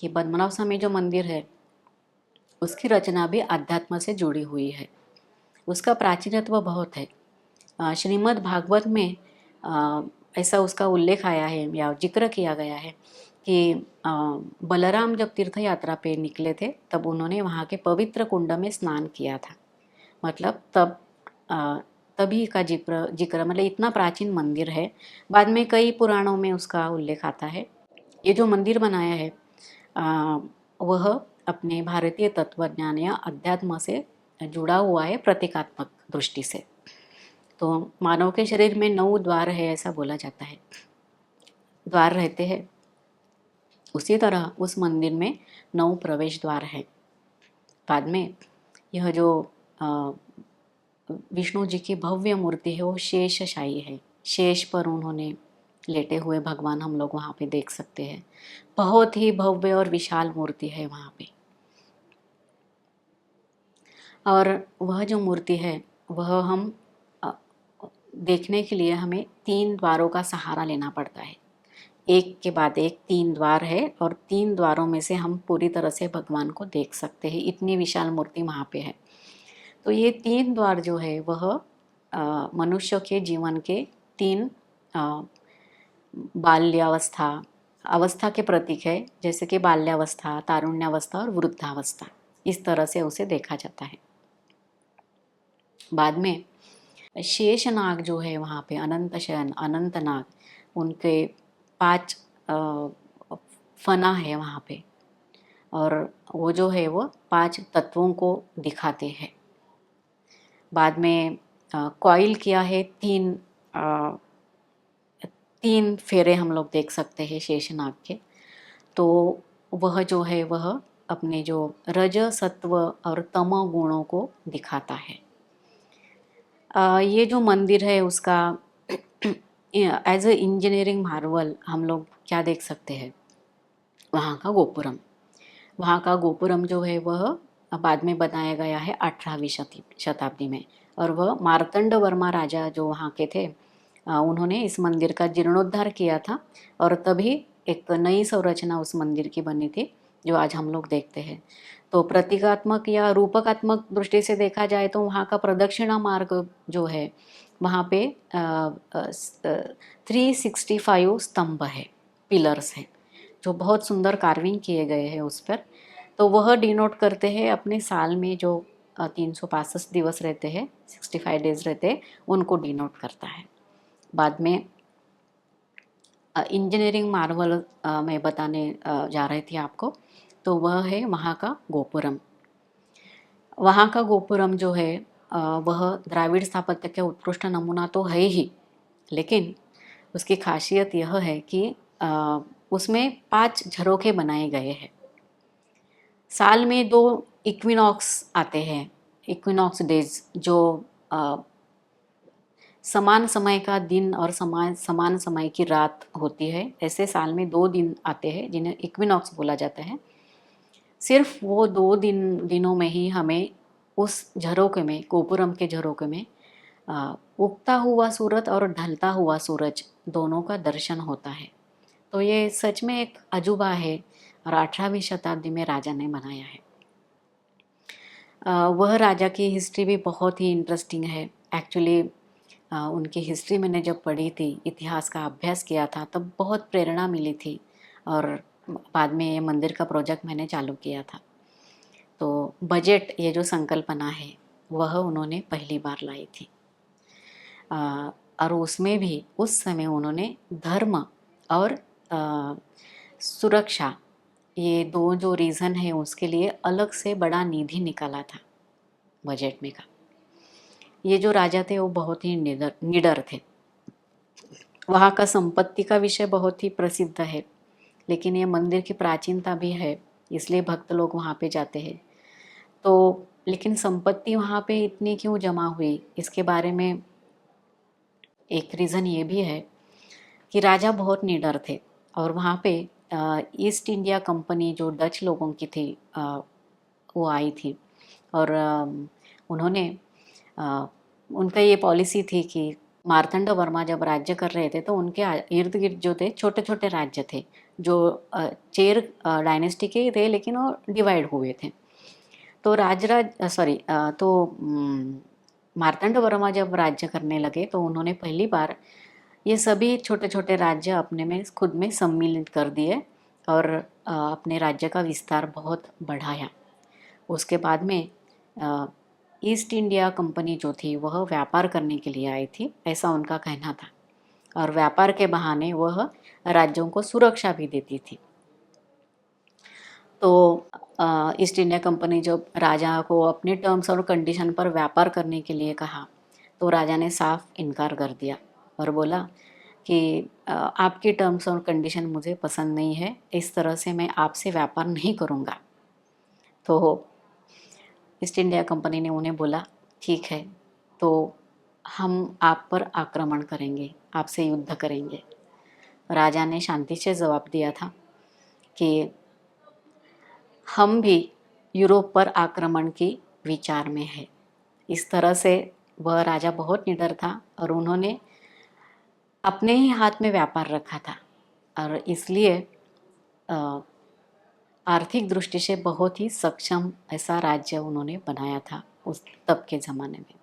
कि पद्मनाभ स्वामी जो मंदिर है उसकी रचना भी अध्यात्म से जुड़ी हुई है। उसका प्राचीनत्व बहुत है। श्रीमद् भागवत में ऐसा उसका उल्लेख आया है या जिक्र किया गया है कि बलराम जब तीर्थ यात्रा पे निकले थे तब उन्होंने वहाँ के पवित्र कुंड में स्नान किया था। मतलब तभी का जिक्र जिक्र मतलब इतना प्राचीन मंदिर है। बाद में कई पुराणों में उसका उल्लेख आता है। ये जो मंदिर बनाया है वह अपने भारतीय तत्वज्ञान या अध्यात्म से जुड़ा हुआ है प्रतीकात्मक दृष्टि से। तो मानव के शरीर में 9 द्वार है ऐसा बोला जाता है, द्वार रहते हैं। उसी तरह उस मंदिर में 9 प्रवेश द्वार है। बाद में यह जो विष्णु जी की भव्य मूर्ति है वो शेषशायी है। शेष पर उन्होंने लेटे हुए भगवान हम लोग वहाँ पे देख सकते हैं। बहुत ही भव्य और विशाल मूर्ति है वहाँ पे। और वह जो मूर्ति है वह हम देखने के लिए हमें 3 द्वारों का सहारा लेना पड़ता है। एक के बाद एक 3 द्वार है और 3 द्वारों में से हम पूरी तरह से भगवान को देख सकते हैं। इतनी विशाल मूर्ति वहाँ पे है। तो ये 3 द्वार जो है वह मनुष्य के जीवन के 3 बाल्यावस्था अवस्था के प्रतीक है। जैसे कि बाल्यावस्था, तारुण्यावस्था और वृद्धावस्था, इस तरह से उसे देखा जाता है। बाद में शेष नाग जो है वहाँ पे अनंत शयन अनंत नाग, उनके 5 फना है वहाँ पे और वो जो है वो 5 तत्वों को दिखाते हैं। बाद में कॉइल किया है 3 फेरे हम लोग देख सकते हैं शेषनाग के। तो वह जो है वह अपने जो रज सत्व और तम गुणों को दिखाता है। ये जो मंदिर है उसका एज ए इंजीनियरिंग मार्वल हम लोग क्या देख सकते हैं, वहाँ का गोपुरम। वहाँ का गोपुरम जो है वह बाद में बनाया गया है 18वीं शताब्दी में। और वह मार्तंड वर्मा राजा जो वहाँ के थे उन्होंने इस मंदिर का जीर्णोद्धार किया था और तभी एक नई संरचना उस मंदिर की बनी थी जो आज हम लोग देखते हैं। तो प्रतीकात्मक या रूपकात्मक दृष्टि से देखा जाए तो वहाँ का प्रदक्षिणा मार्ग जो है वहाँ पे 365 स्तंभ है, पिलर्स है जो बहुत सुंदर कार्विंग किए गए हैं उस पर। तो वह डिनोट करते हैं अपने साल में जो 365 दिवस रहते हैं, 65 डेज रहते हैं, उनको डिनोट करता है। बाद में इंजीनियरिंग मार्वल मैं बताने जा रही थी आपको, तो वह है वहाँ का गोपुरम। वहाँ का गोपुरम जो है वह द्राविड़ स्थापत्य के उत्कृष्ट नमूना तो है ही, लेकिन उसकी खासियत यह है कि उसमें 5 झरोखे बनाए गए हैं। साल में 2 इक्विनॉक्स आते हैं, इक्विनॉक्स डेज जो समान समय का दिन और समान समय की रात होती है। ऐसे साल में 2 दिन आते हैं जिन्हें इक्विनॉक्स बोला जाता है। सिर्फ वो 2 दिनों में ही हमें उस झरोखे में, गोपुरम के झरोखे में उगता हुआ सूरज और ढलता हुआ सूरज दोनों का दर्शन होता है। तो ये सच में एक अजूबा है और 18वीं शताब्दी में राजा ने बनाया है। वह राजा की हिस्ट्री भी बहुत ही इंटरेस्टिंग है। एक्चुअली उनकी हिस्ट्री मैंने जब पढ़ी थी, इतिहास का अभ्यास किया था, तब बहुत प्रेरणा मिली थी और बाद में ये मंदिर का प्रोजेक्ट मैंने चालू किया था। तो बजट, ये जो संकल्पना है वह उन्होंने पहली बार लाई थी और उसमें भी उस समय उन्होंने धर्म और सुरक्षा, ये 2 जो रीज़न है उसके लिए अलग से बड़ा निधि निकाला था बजट में का। ये जो राजा थे वो बहुत ही निडर थे। वहाँ का संपत्ति का विषय बहुत ही प्रसिद्ध है, लेकिन ये मंदिर की प्राचीनता भी है इसलिए भक्त लोग वहाँ पे जाते हैं। तो लेकिन संपत्ति वहाँ पे इतनी क्यों जमा हुई, इसके बारे में एक रीज़न ये भी है कि राजा बहुत निडर थे और वहाँ पे ईस्ट इंडिया कंपनी जो डच लोगों की थी वो आई थी और उन्होंने उनका ये पॉलिसी थी कि मार्तंड वर्मा जब राज्य कर रहे थे तो उनके इर्द गिर्द जो थे छोटे छोटे राज्य थे जो चेर डायनेस्टी के ही थे, लेकिन वो डिवाइड हुए थे। तो मार्तंड वर्मा जब राज्य करने लगे तो उन्होंने पहली बार ये सभी छोटे छोटे राज्य अपने में खुद में सम्मिलित कर दिए और अपने राज्य का विस्तार बहुत बढ़ाया। उसके बाद में ईस्ट इंडिया कंपनी जो थी वह व्यापार करने के लिए आई थी, ऐसा उनका कहना था, और व्यापार के बहाने वह राज्यों को सुरक्षा भी देती थी। तो ईस्ट इंडिया कंपनी जब राजा को अपने टर्म्स और कंडीशन पर व्यापार करने के लिए कहा तो राजा ने साफ इनकार कर दिया और बोला कि आपकी टर्म्स और कंडीशन मुझे पसंद नहीं है, इस तरह से मैं आपसे व्यापार नहीं करूँगा। तो ईस्ट इंडिया कंपनी ने उन्हें बोला ठीक है, तो हम आप पर आक्रमण करेंगे, आपसे युद्ध करेंगे। राजा ने शांति से जवाब दिया था कि हम भी यूरोप पर आक्रमण की विचार में है। इस तरह से वह राजा बहुत निडर था और उन्होंने अपने ही हाथ में व्यापार रखा था और इसलिए आर्थिक दृष्टि से बहुत ही सक्षम ऐसा राज्य उन्होंने बनाया था उस तब के ज़माने में।